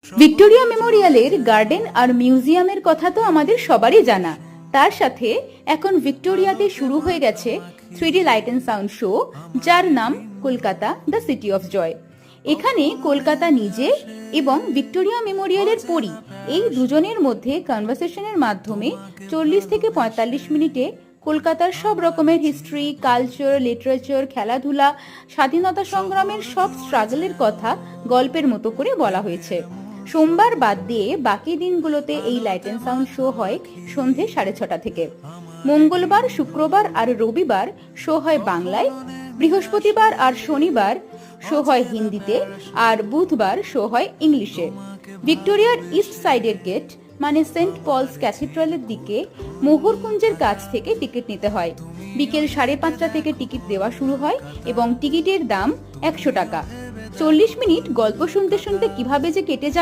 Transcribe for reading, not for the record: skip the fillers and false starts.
Victoria মেমোরিয়ালের garden আর মিউজিয়ামের কথা তো আমাদের সবারই জানা। তার সাথে এখন ভিক্টোরিয়াতে শুরু হয়ে গেছে 3D light and sound show, যার নাম Kolkata the city of joy. এখানে কলকাতা নিজে এবং ভিক্টোরিয়া মেমোরিয়ালের পরী এই দুজনের মধ্যে কনভারসেশনের মাধ্যমে 40 থেকে 45 মিনিটে কলকাতার সব রকমের হিস্ট্রি, কালচার, লিটারেচার, খেলাধুলা, স্বাধীনতা সংগ্রামের সব স্ট্রাগলের কথা গল্পের মতো করে বলা হয়েছে। সোমবার বাদ দিয়ে বাকি দিনগুলোতে এই লাইট অ্যান্ড সাউন্ড শো হয় সন্ধে 6:30 থেকে। মঙ্গলবার, শুক্রবার আর রবিবার শো হয় বাংলায়, বৃহস্পতিবার আর শনিবার শো হয় হিন্দিতে, আর বুধবার শো হয় ইংলিশে। ভিক্টোরিয়ার ইস্ট সাইডের গেট মানে সেন্ট পলস ক্যাথিড্রালের দিকে মোহরকুঞ্জের কাছ থেকে টিকিট নিতে হয়। বিকেল 5:30 থেকে টিকিট দেওয়া শুরু হয় এবং টিকিটের দাম 100 টাকা। 40 মিনিট গল্প শুনতে শুনতে কিভাবে যে কেটে যাবে